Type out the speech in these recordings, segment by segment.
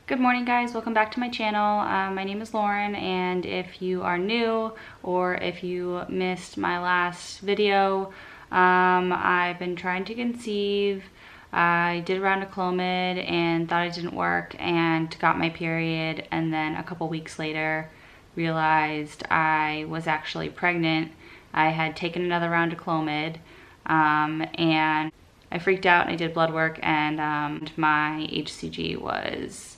Good morning, guys. Welcome back to my channel. My name is Lauren, and if you are new or if you missed my last video, I've been trying to conceive. I did a round of Clomid and thought it didn't work and got my period, and then a couple weeks later realized I was actually pregnant. I had taken another round of Clomid and I freaked out and I did blood work, and my HCG was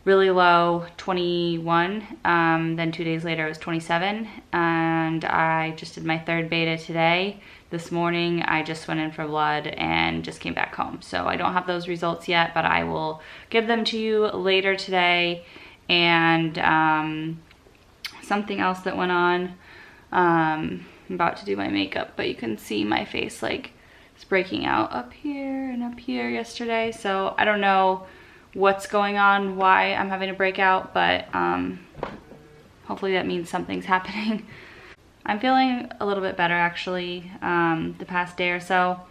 really low, 21. Then 2 days later it was 27, and I just did my third beta today. This morning I just went in for blood and just came back home. So I don't have those results yet, but I will give them to you later today. And something else that went on, I'm about to do my makeup, but you can see my face like it's breaking out up here and up here yesterday. So I don't know what's going on, why I'm having a breakout, but hopefully that means something's happening. I'm feeling a little bit better actually the past day or so.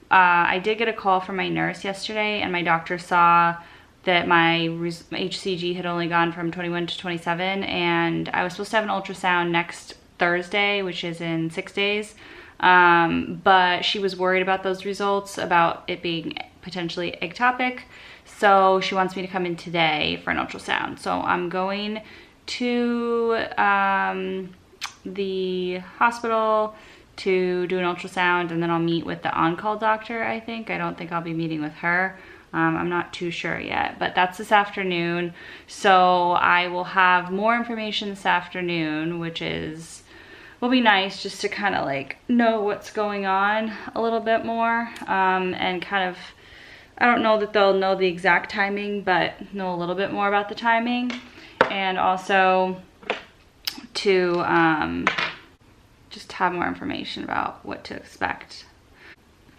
I did get a call from my nurse yesterday, and my doctor saw that my HCG had only gone from 21 to 27, and I was supposed to have an ultrasound next Thursday, which is in 6 days. But she was worried about those results, about it being potentially ectopic. So she wants me to come in today for an ultrasound. So I'm going to the hospital to do an ultrasound, and then I'll meet with the on-call doctor, I think. I don't think I'll be meeting with her. I'm not too sure yet, but that's this afternoon. So I will have more information this afternoon, which will be nice just to kind of like know what's going on a little bit more, and kind of, I don't know that they'll know the exact timing, but know a little bit more about the timing, and also to just have more information about what to expect.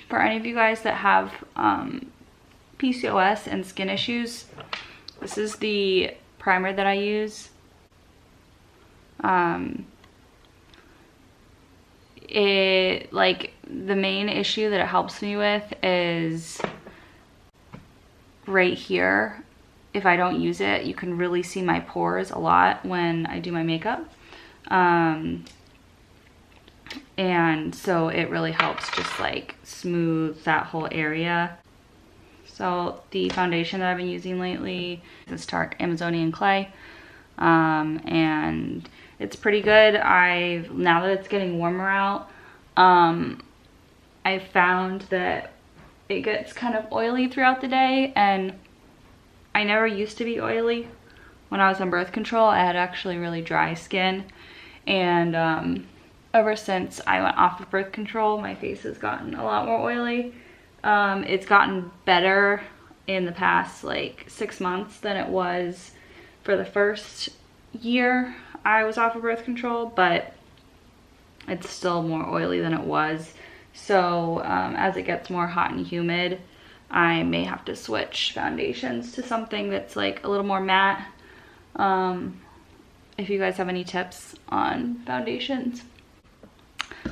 For any of you guys that have PCOS and skin issues, this is the primer that I use. Like the main issue that it helps me with is right here. If I don't use it, you can really see my pores a lot when I do my makeup. And so it really helps just like smooth that whole area. So the foundation that I've been using lately is this Tarte Amazonian Clay. And it's pretty good. Now that it's getting warmer out, I found that it gets kind of oily throughout the day, and I never used to be oily. When I was on birth control, I had actually really dry skin, and ever since I went off of birth control, my face has gotten a lot more oily. It's gotten better in the past like 6 months than it was for the first year I was off of birth control, but it's still more oily than it was. So as it gets more hot and humid, I may have to switch foundations to something that's like a little more matte. If you guys have any tips on foundations.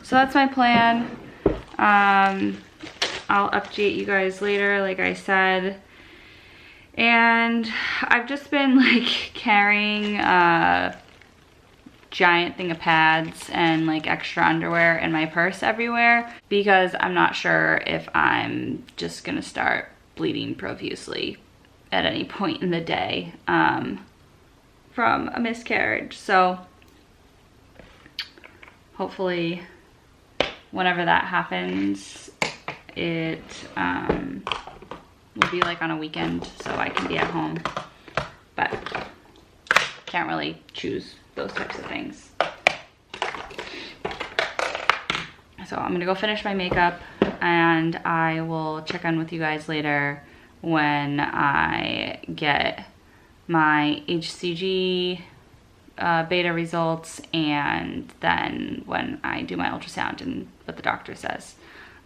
So that's my plan. I'll update you guys later, like I said. And I've just been like carrying a giant thing of pads and like extra underwear in my purse everywhere, because I'm not sure if I'm just gonna start bleeding profusely at any point in the day from a miscarriage. So hopefully whenever that happens, it will be like on a weekend, so I can be at home, but can't really choose those types of things. So I'm gonna go finish my makeup, and I will check in with you guys later when I get my HCG beta results, and then when I do my ultrasound and what the doctor says.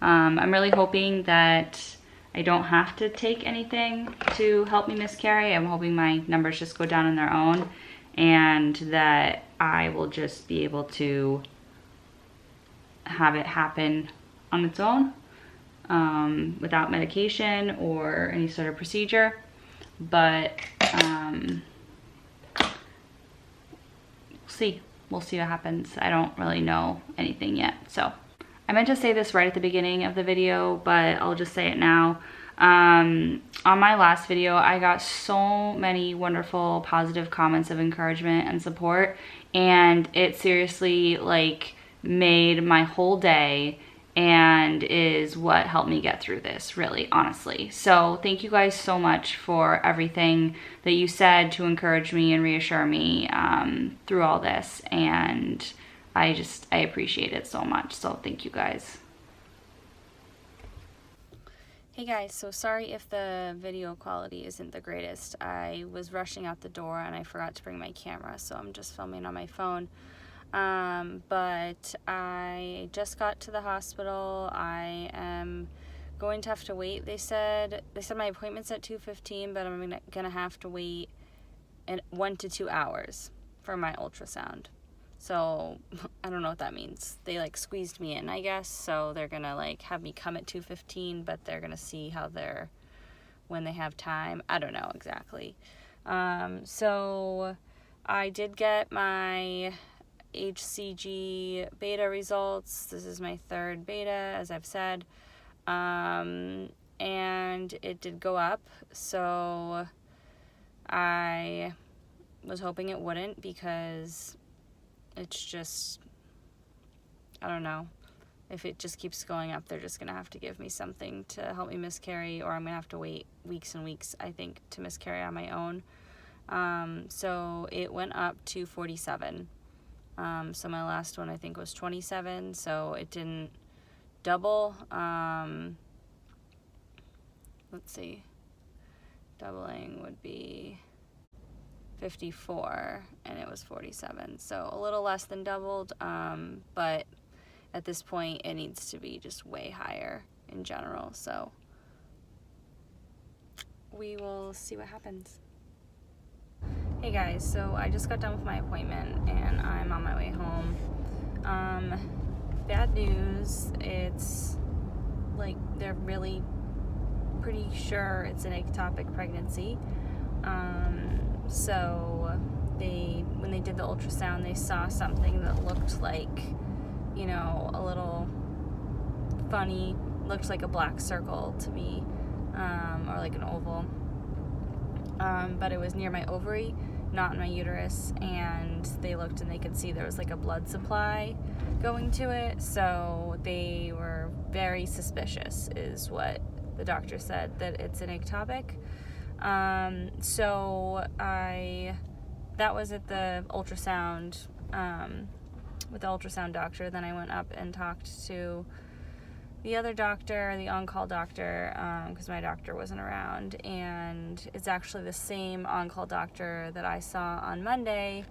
I'm really hoping that I don't have to take anything to help me miscarry. I'm hoping my numbers just go down on their own, and that I will just be able to have it happen on its own without medication or any sort of procedure. But We'll see what happens. I don't really know anything yet. So I meant to say this right at the beginning of the video, but I'll just say it now. On my last video, I got so many wonderful positive comments of encouragement and support, and it seriously like made my whole day and is what helped me get through this, really, honestly. So thank you guys so much for everything that you said to encourage me and reassure me through all this, and I appreciate it so much. So thank you guys. Hey guys, so sorry if the video quality isn't the greatest. I was rushing out the door and I forgot to bring my camera, so I'm just filming on my phone. But I just got to the hospital. I am going to have to wait. They said my appointment's at 2:15, but I'm gonna have to wait 1 to 2 hours for my ultrasound. So I don't know what that means. They like squeezed me in, I guess. So they're gonna like have me come at 2:15, but they're gonna see how when they have time. I don't know exactly. So I did get my HCG beta results. This is my 3rd beta, as I've said, and it did go up, so I was hoping it wouldn't, because it's just, I don't know, if it just keeps going up, they're just gonna have to give me something to help me miscarry, or I'm gonna have to wait weeks and weeks, I think, to miscarry on my own. So it went up to 47. So my last one I think was 27, so it didn't double. Let's see, doubling would be 54 and it was 47, so a little less than doubled, but at this point it needs to be just way higher in general, so we will see what happens. Hey guys, so I just got done with my appointment and I'm on my way home. Bad news, it's like they're really pretty sure it's an ectopic pregnancy. So when they did the ultrasound, they saw something that looked like, you know, a little funny, looked like a black circle to me, or like an oval. But it was near my ovary, not in my uterus, and they looked and they could see there was like a blood supply going to it, so they were very suspicious, is what the doctor said, that it's an ectopic. So that was at the ultrasound, with the ultrasound doctor. Then I went up and talked to the other doctor, the on-call doctor, because my doctor wasn't around, and it's actually the same on-call doctor that I saw on Monday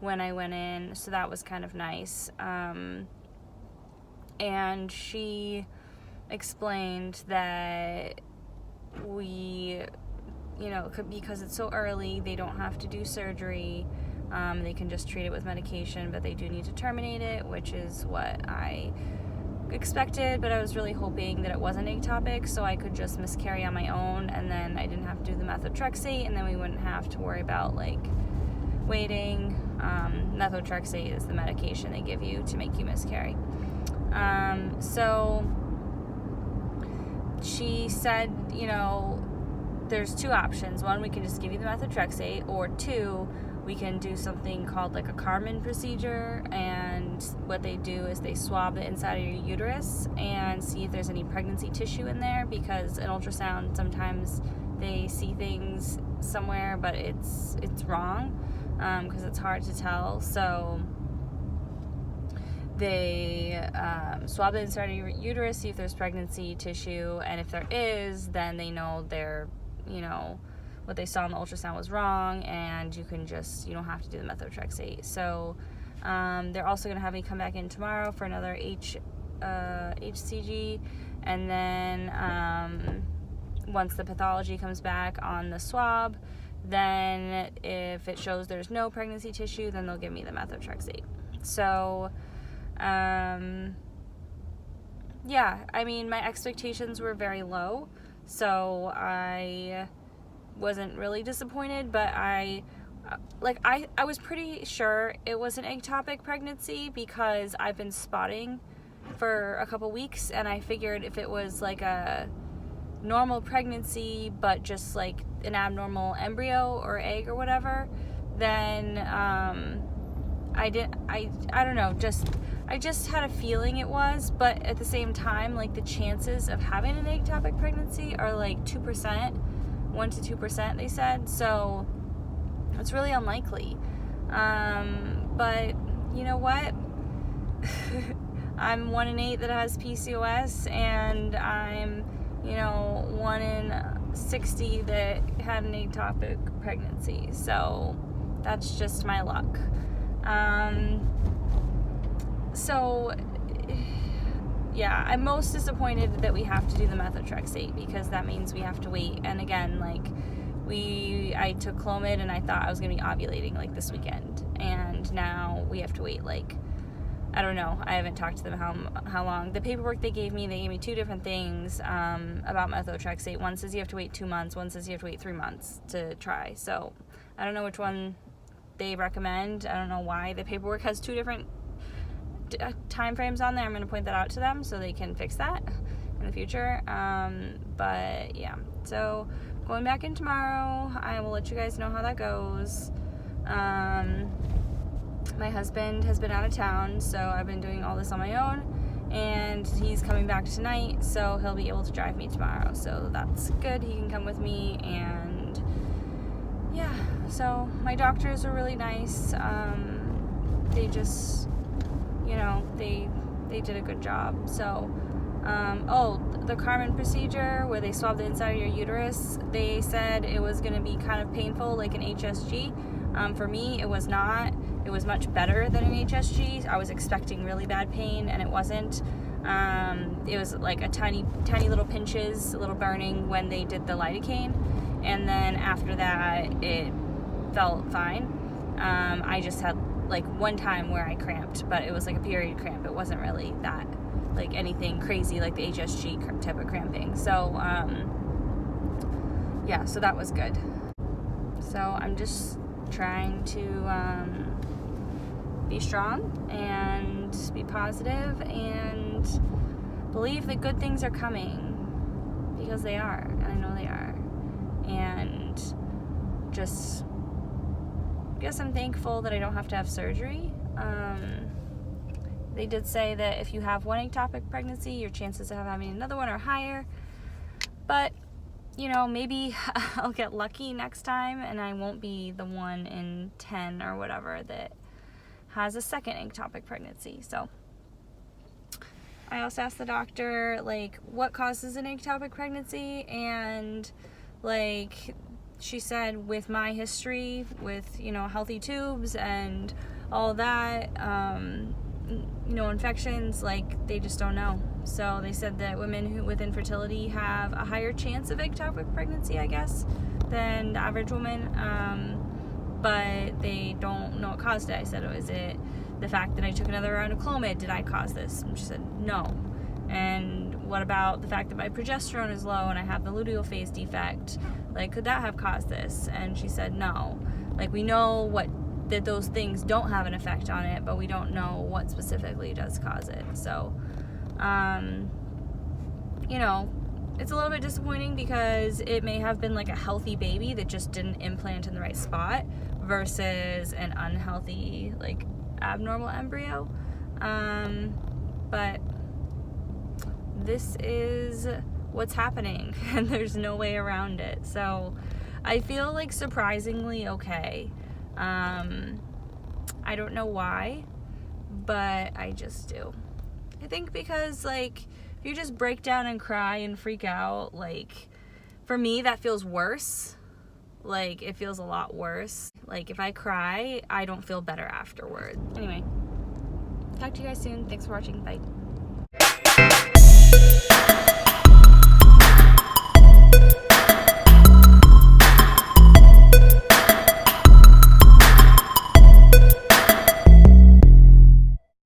when I went in, so that was kind of nice. And she explained that because it's so early, they don't have to do surgery, they can just treat it with medication, but they do need to terminate it, which is what I expected, but I was really hoping that it wasn't ectopic, so I could just miscarry on my own, and then I didn't have to do the methotrexate, and then we wouldn't have to worry about like waiting. Methotrexate is the medication they give you to make you miscarry. So she said, you know, there's 2 options. 1, we can just give you the methotrexate, or 2, we can do something called like a Carmen procedure, and what they do is they swab the inside of your uterus and see if there's any pregnancy tissue in there, because an ultrasound, sometimes they see things somewhere, but it's wrong, because it's hard to tell. So they swab the inside of your uterus, see if there's pregnancy tissue, and if there is, then they know what they saw in the ultrasound was wrong, and you don't have to do the methotrexate. So they're also going to have me come back in tomorrow for another HCG, and then once the pathology comes back on the swab, then if it shows there's no pregnancy tissue, then they'll give me the methotrexate. So yeah, I mean, my expectations were very low, so I wasn't really disappointed, but I was pretty sure it was an ectopic pregnancy because I've been spotting for a couple weeks, and I figured if it was like a normal pregnancy but just like an abnormal embryo or egg or whatever, then I don't know, I just had a feeling it was. But at the same time, like, the chances of having an ectopic pregnancy are like 2%, 1 to 2%, they said, so it's really unlikely. But you know what? I'm 1 in 8 that has PCOS, and I'm, 1 in 60 that had an ectopic pregnancy. So that's just my luck. So yeah, I'm most disappointed that we have to do the methotrexate, because that means we have to wait. And again, like, I took Clomid and I thought I was going to be ovulating like this weekend, and now we have to wait, like, I don't know. I haven't talked to them how long. The paperwork they gave me 2 different things about methotrexate. One says you have to wait 2 months. One says you have to wait 3 months to try. So I don't know which one they recommend. I don't know why. The paperwork has 2 different time frames on there. I'm going to point that out to them so they can fix that in the future. But yeah, so going back in tomorrow. I will let you guys know how that goes. My husband has been out of town, so I've been doing all this on my own, and he's coming back tonight, so he'll be able to drive me tomorrow, so that's good. He can come with me. And yeah, so my doctors are really nice. They just, they did a good job. So the Carmen procedure where they swab the inside of your uterus, they said it was going to be kind of painful, like an HSG. For me, it was not. It was much better than an HSG. I was expecting really bad pain, and it wasn't. It was like a tiny little pinches, a little burning when they did the lidocaine, and then after that, it felt fine. I just had like one time where I cramped, but it was like a period cramp. It wasn't really that, like, anything crazy like the HSG type of cramping. So, yeah, so that was good. So I'm just trying to be strong and be positive and believe that good things are coming, because they are, and I know they are. And just guess I'm thankful that I don't have to have surgery. They did say that if you have one ectopic pregnancy, your chances of having another one are higher, but maybe I'll get lucky next time and I won't be the 1 in 10 or whatever that has a second ectopic pregnancy. So I also asked the doctor, like, what causes an ectopic pregnancy, and like, she said with my history with healthy tubes and all that, infections, like, they just don't know. So they said that women with infertility have a higher chance of ectopic pregnancy, I guess, than the average woman, but they don't know what caused it. I said, is it the fact that I took another round of Clomid? Did I cause this? And she said, no. And what about the fact that my progesterone is low and I have the luteal phase defect? Like, could that have caused this? And she said, no. Like, we know that those things don't have an effect on it, but we don't know what specifically does cause it. So, it's a little bit disappointing because it may have been like a healthy baby that just didn't implant in the right spot versus an unhealthy, like, abnormal embryo. But this is what's happening, and there's no way around it. So I feel like surprisingly okay. I don't know why, but I just do. I think because, like, if you just break down and cry and freak out, like, for me, that feels worse. Like, it feels a lot worse. Like, if I cry, I don't feel better afterward. Anyway, talk to you guys soon. Thanks for watching. Bye.